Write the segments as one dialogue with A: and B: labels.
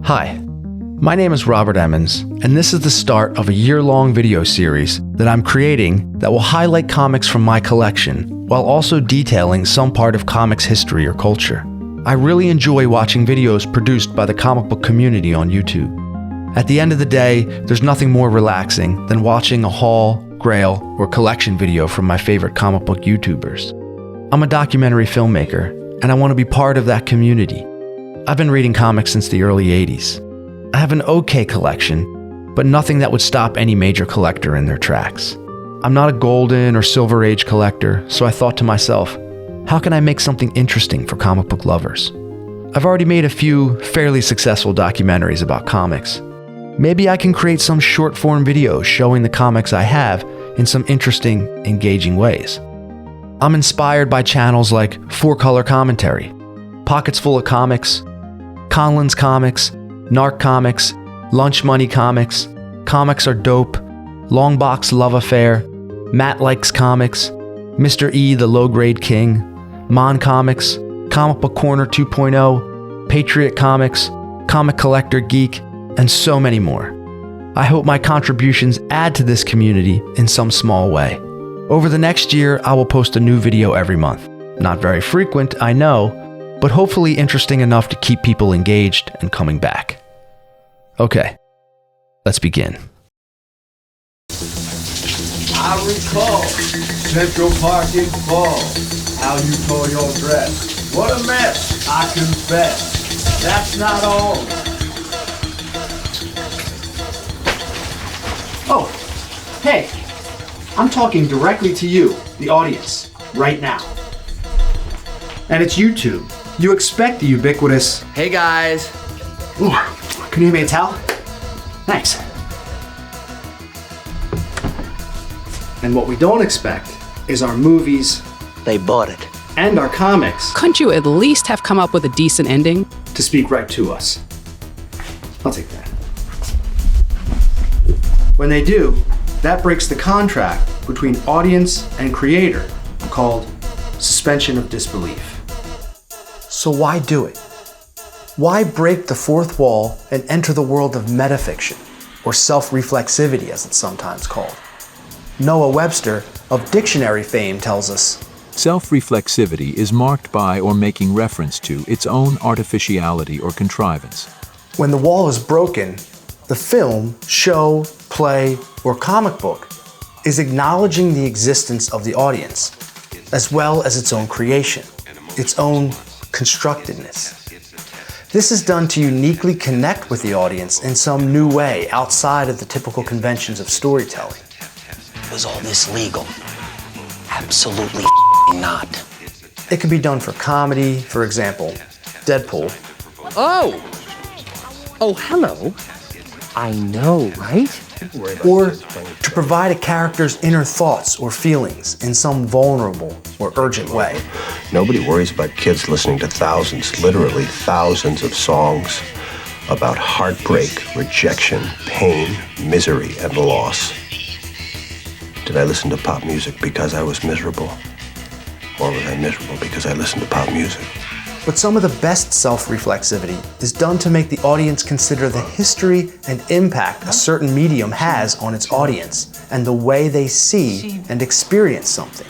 A: Hi, my name is Robert Emmons, and this is the start of a year-long video series that I'm creating that will highlight comics from my collection while also detailing some part of comics history or culture. I really enjoy watching videos produced by the comic book community on YouTube. At the end of the day, there's nothing more relaxing than watching a haul, grail, or collection video from my favorite comic book YouTubers. I'm a documentary filmmaker, and I want to be part of that community. I've been reading comics since the early 80s. I have an okay collection, but nothing that would stop any major collector in their tracks. I'm not a golden or silver age collector, so I thought to myself, how can I make something interesting for comic book lovers? I've already made a few fairly successful documentaries about comics. Maybe I can create some short form videos showing the comics I have in some interesting, engaging ways. I'm inspired by channels like 4Color Commentary, Pockets Full of Comics, Conlan's Comics, Narc Comics, Lunch Money Comics, Comics Are Dope, Longbox Love Affair, Matt Likes Comics, Mr. E the Low Grade King, Mon Comics, Comic Book Corner 2.0, Patriot Comics, Comic Collector Geek, and so many more. I hope my contributions add to this community in some small way. Over the next year, I will post a new video every month. Not very frequent, I know, but hopefully interesting enough to keep people engaged and coming back. Okay, let's begin.
B: I recall Central Park in fall, how you tore your dress. What a mess, I confess. That's not all.
C: Oh, hey, I'm talking directly to you, the audience, right now. And it's YouTube. You expect the ubiquitous, hey guys. Ooh, can you hand me a towel? Thanks. And what we don't expect is our movies.
D: They bought it.
C: And our comics.
E: Couldn't you at least have come up with a decent ending?
C: To speak right to us. I'll take that. When they do, that breaks the contract between audience and creator, called suspension of disbelief. So why do it? Why break the fourth wall and enter the world of metafiction, or self-reflexivity as it's sometimes called? Noah Webster of dictionary fame tells us,
F: self-reflexivity is marked by or making reference to its own artificiality or contrivance.
C: When the wall is broken, the film, show, play, or comic book is acknowledging the existence of the audience, as well as its own creation, its own constructedness. This is done to uniquely connect with the audience in some new way outside of the typical conventions of storytelling.
D: Was all this legal? Absolutely not.
C: It can be done for comedy, for example, Deadpool.
G: Oh, hello. I know, right?
C: Or to provide a character's inner thoughts or feelings in some vulnerable or urgent way.
H: Nobody worries about kids listening to thousands, literally thousands of songs about heartbreak, rejection, pain, misery, and loss. Did I listen to pop music because I was miserable? Or was I miserable because I listened to pop music?
C: But some of the best self-reflexivity is done to make the audience consider the history and impact a certain medium has on its audience and the way they see and experience something.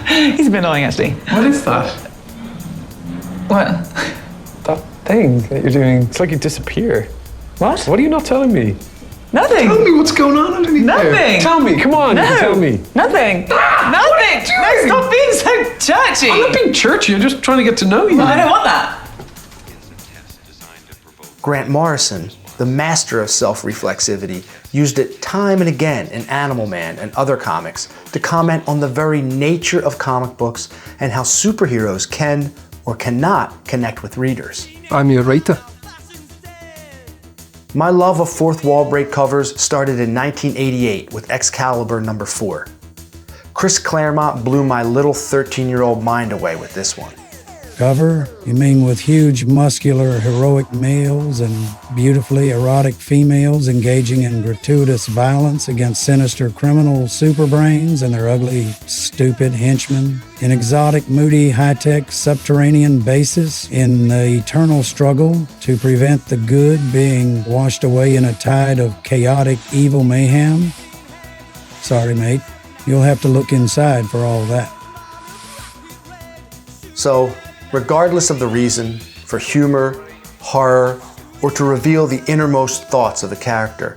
I: He's a bit annoying, actually.
J: What is that?
I: What?
J: That thing that you're doing, it's like you disappear.
I: What?
J: What are you not telling me?
I: Nothing.
J: Tell me what's going on underneath
I: Nothing.
J: there. Tell me, come on,
I: No.
J: you can tell me.
I: Nothing.
J: What
I: Nothing.
J: are you doing?
I: No, stop being so churchy.
J: I'm not being churchy, I'm just trying to get to know you.
I: Well, I don't want that.
C: Grant Morrison, the master of self-reflexivity, used it time and again in Animal Man and other comics to comment on the very nature of comic books and how superheroes can or cannot connect with readers.
K: I'm your writer.
C: My love of fourth wall break covers started in 1988 with Excalibur number 4. Chris Claremont blew my little 13-year-old mind away with this one.
K: cover? You mean with huge, muscular, heroic males and beautifully erotic females engaging in gratuitous violence against sinister criminal superbrains and their ugly, stupid henchmen? In exotic, moody, high-tech subterranean bases? In the eternal struggle to prevent the good being washed away in a tide of chaotic, evil mayhem? Sorry, mate. You'll have to look inside for all that.
C: So, regardless of the reason for humor, horror, or to reveal the innermost thoughts of the character,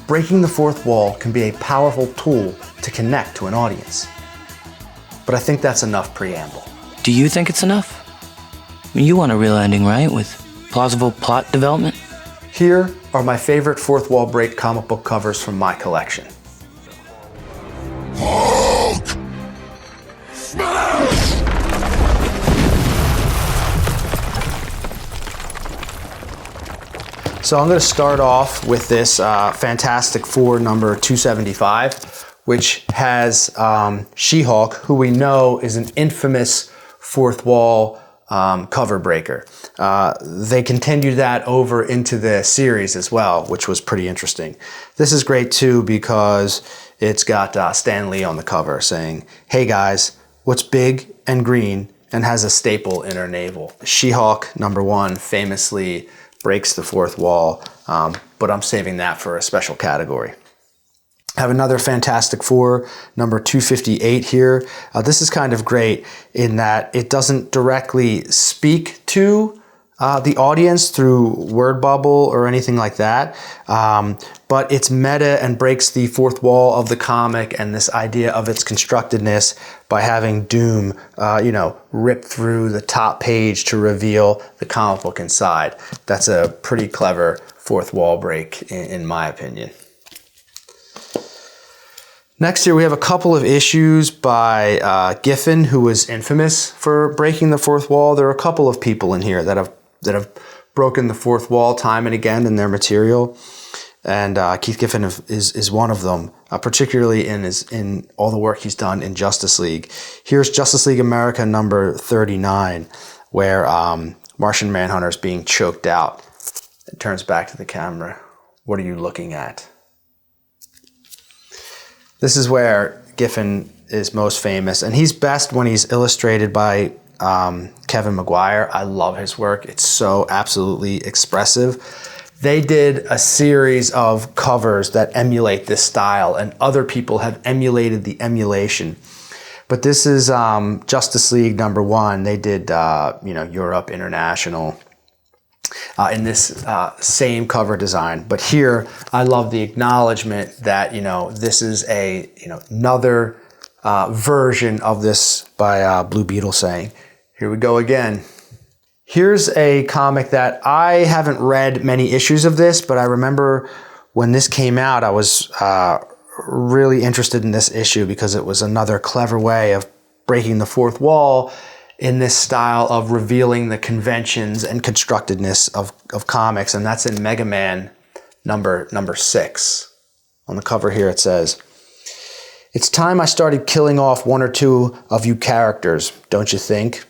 C: breaking the fourth wall can be a powerful tool to connect to an audience. But I think that's enough preamble.
L: Do you think it's enough? I mean, you want a real ending, right? With plausible plot development?
C: Here are my favorite fourth wall break comic book covers from my collection.
B: Hulk! Smash!
C: So I'm going to start off with this Fantastic Four number 275, which has She-Hulk, who we know is an infamous fourth wall cover breaker. They continued that over into the series as well, which was pretty interesting. This is great too because it's got Stan Lee on the cover saying, "Hey guys, what's big and green and has a staple in her navel?" She-Hulk number 1 famously breaks the fourth wall, but I'm saving that for a special category. I have another Fantastic Four, number 258 here. This is kind of great in that it doesn't directly speak to the audience through word bubble or anything like that, but it's meta and breaks the fourth wall of the comic and this idea of its constructedness by having Doom, rip through the top page to reveal the comic book inside. That's a pretty clever fourth wall break, in my opinion. Next here we have a couple of issues by Giffen, who was infamous for breaking the fourth wall. There are a couple of people in here that have broken the fourth wall time and again in their material, and Keith Giffen is one of them, particularly in all the work he's done in Justice League. Here's Justice League America number 39, where Martian Manhunter is being choked out. It turns back to the camera. What are you looking at? This is where Giffen is most famous, and he's best when he's illustrated by Kevin Maguire. I love his work. It's so absolutely expressive. They did a series of covers that emulate this style, and other people have emulated the emulation. But this is Justice League number 1. They did, Europe International in this same cover design. But here, I love the acknowledgement that, this is another version of this by Blue Beetle saying, "Here we go again." Here's a comic that I haven't read many issues of this, but I remember when this came out, I was really interested in this issue because it was another clever way of breaking the fourth wall in this style of revealing the conventions and constructedness of comics, and that's in Mega Man number 6. On the cover here it says, "It's time I started killing off one or two of you characters, don't you think?"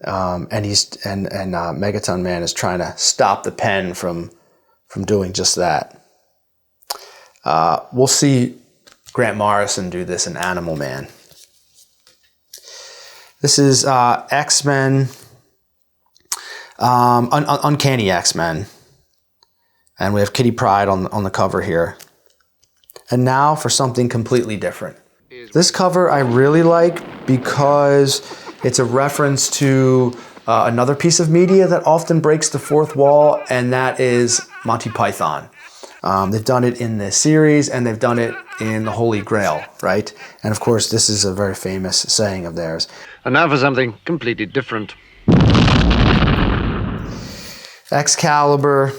C: And Megaton Man is trying to stop the pen from doing just that. We'll see Grant Morrison do this in Animal Man. This is X-Men, Uncanny X-Men. And we have Kitty Pryde on the cover here. And now for something completely different. This cover I really like because it's a reference to another piece of media that often breaks the fourth wall, and that is Monty Python. They've done it in the series, and they've done it in the Holy Grail, right? And of course, this is a very famous saying of theirs.
M: And now for something completely different.
C: Excalibur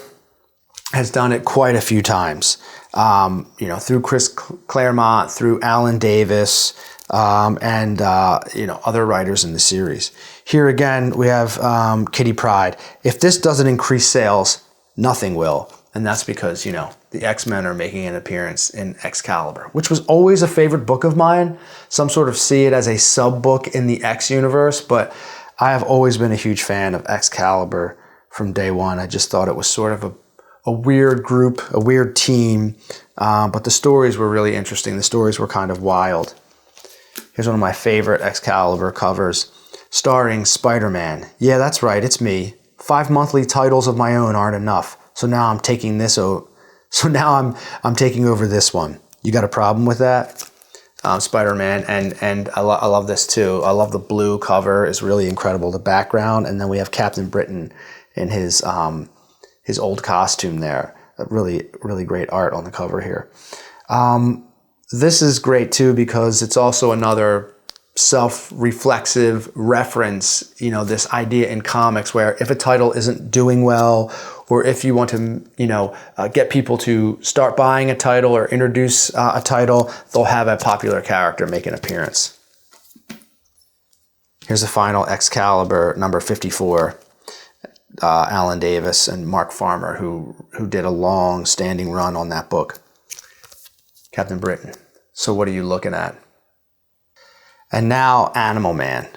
C: has done it quite a few times. Through Chris Claremont, through Alan Davis, and other writers in the series. Here again, we have Kitty Pryde. If this doesn't increase sales, nothing will. And that's because, the X-Men are making an appearance in Excalibur, which was always a favorite book of mine. Some sort of see it as a sub-book in the X universe, but I have always been a huge fan of Excalibur from day one. I just thought it was sort of a weird group, a weird team, but the stories were really interesting. The stories were kind of wild. Here's one of my favorite Excalibur covers, starring Spider-Man. Yeah, that's right, it's me. 5 monthly titles of my own aren't enough, so now I'm taking this. So now I'm taking over this one. You got a problem with that? Spider-Man, and I love this too. I love the blue cover; is really incredible. The background, and then we have Captain Britain in his old costume there. Really, really great art on the cover here. This is great too because it's also another self-reflexive reference, you know, this idea in comics where if a title isn't doing well, or if you want to, you know, get people to start buying a title or introduce a title, they'll have a popular character make an appearance. Here's the final Excalibur, number 54. Alan Davis and Mark Farmer, who did a long standing run on that book. Captain Britain. So what are you looking at? And now Animal Man.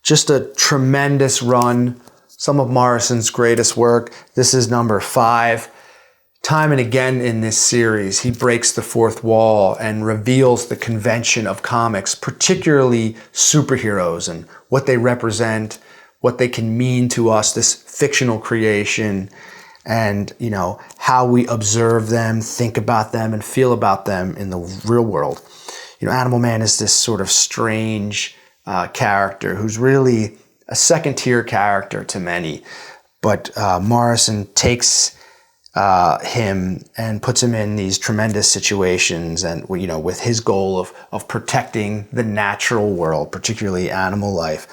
C: Just a tremendous run. Some of Morrison's greatest work. This is number 5. Time and again in this series, he breaks the fourth wall and reveals the convention of comics, particularly superheroes and what they represent, what they can mean to us, this fictional creation, and, you know, how we observe them, think about them, and feel about them in the real world. You know, Animal Man is this sort of strange character who's really a second-tier character to many, but Morrison takes him and puts him in these tremendous situations, and, you know, with his goal of protecting the natural world, particularly animal life.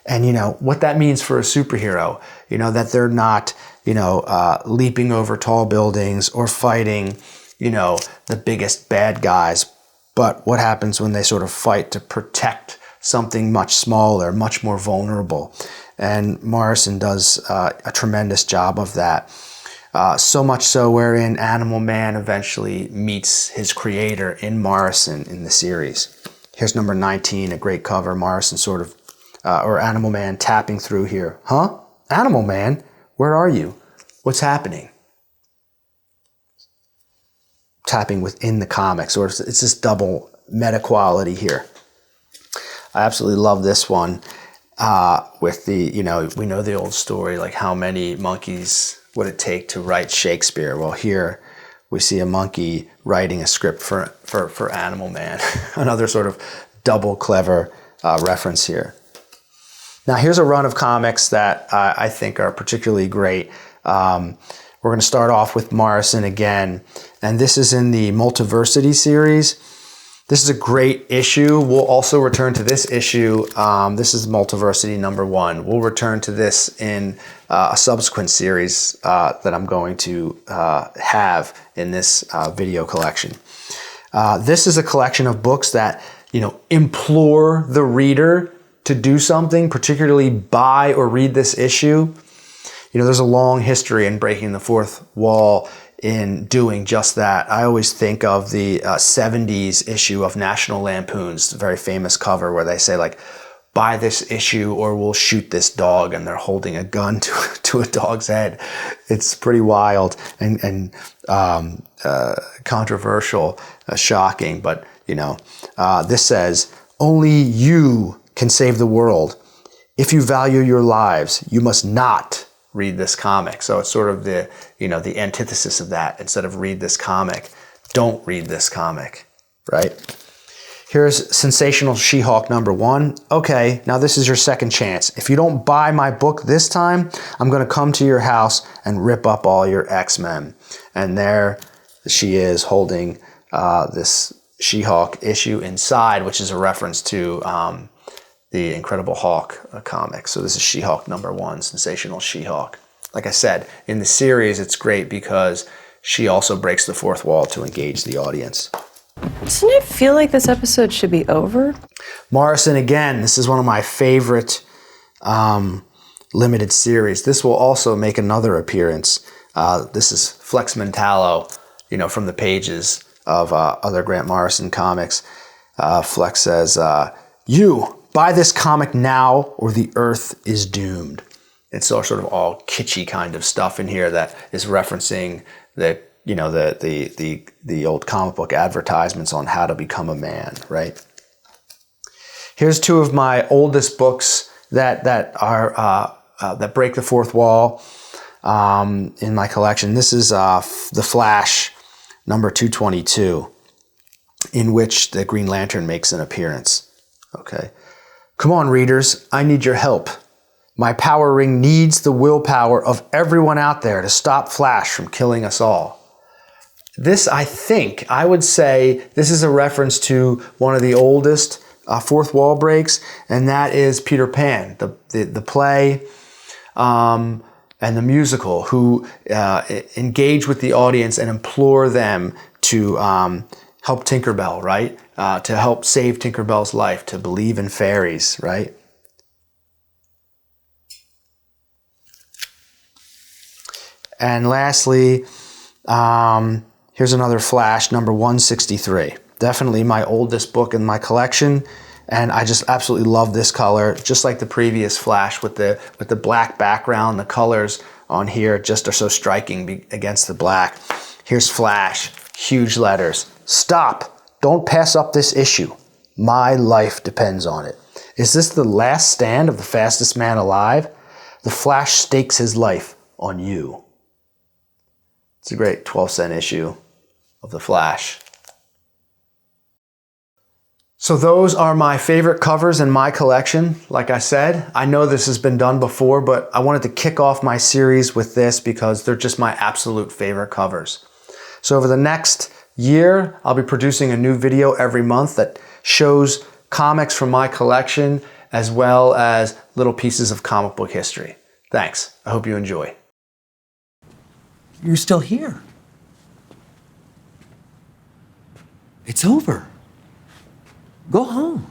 C: And, you know, what that means for a superhero, you know, that they're not, you know, leaping over tall buildings or fighting, you know, the biggest bad guys, but what happens when they sort of fight to protect something much smaller, much more vulnerable. And Morrison does a tremendous job of that. So much so wherein Animal Man eventually meets his creator in Morrison in the series. Here's number 19, a great cover. Morrison sort of, or Animal Man tapping through here. Huh? Animal Man? Where are you? What's happening? Tapping within the comics, or it's this double meta quality here. I absolutely love this one with the, you know, we know the old story, like how many monkeys would it take to write Shakespeare? Well, here we see a monkey writing a script for Animal Man. Another sort of double clever reference here. Now here's a run of comics that I think are particularly great. We're going to start off with Morrison again, and this is in the Multiversity series. This is a great issue. We'll also return to this issue. This is Multiversity number 1. We'll return to this in a subsequent series that I'm going to have in this video collection. This is a collection of books that, you know, implore the reader to do something, particularly buy or read this issue. You know, there's a long history in breaking the fourth wall in doing just that. I always think of the 70s issue of National Lampoon's, very famous cover where they say, like, buy this issue or we'll shoot this dog, and they're holding a gun to a dog's head. It's pretty wild and controversial, shocking, but, you know, this says, only you can save the world. If you value your lives, you must not read this comic. So it's sort of the, you know, the antithesis of that. Instead of read this comic, don't read this comic, right? Here's Sensational She-Hulk number 1. Okay, now this is your second chance. If you don't buy my book this time, I'm going to come to your house and rip up all your X-Men. And there she is holding this She-Hulk issue inside, which is a reference to the Incredible Hulk comic. So this is She-Hulk number 1, Sensational She-Hulk. Like I said, in the series, it's great because she also breaks the fourth wall to engage the audience.
N: Doesn't it feel like this episode should be over?
C: Morrison again. This is one of my favorite limited series. This will also make another appearance. This is Flex Mentallo, you know, from the pages of other Grant Morrison comics. Flex says, you Buy this comic now or the earth is doomed. It's all sort of all kitschy kind of stuff in here that is referencing the old comic book advertisements on how to become a man, right? Here's two of my oldest books that break the fourth wall in my collection. This is The Flash, number 222, in which the Green Lantern makes an appearance. Okay. Come on, readers, I need your help. My power ring needs the willpower of everyone out there to stop Flash from killing us all. This, I would say, this is a reference to one of the oldest fourth wall breaks, and that is Peter Pan, the play and the musical, who engage with the audience and implore them to help Tinkerbell, right? To help save Tinkerbell's life, to believe in fairies, right? And lastly, here's another Flash, number 163. Definitely my oldest book in my collection, and I just absolutely love this color, just like the previous Flash with the black background. The colors on here just are so striking against the black. Here's Flash, huge letters. Stop! Don't pass up this issue. My life depends on it. Is this the last stand of the fastest man alive? The Flash stakes his life on you. It's a great 12-cent issue of The Flash. So those are my favorite covers in my collection. Like I said, I know this has been done before, but I wanted to kick off my series with this because they're just my absolute favorite covers. So over the next year, I'll be producing a new video every month that shows comics from my collection as well as little pieces of comic book history. Thanks. I hope you enjoy.
O: You're still here. It's over. Go home.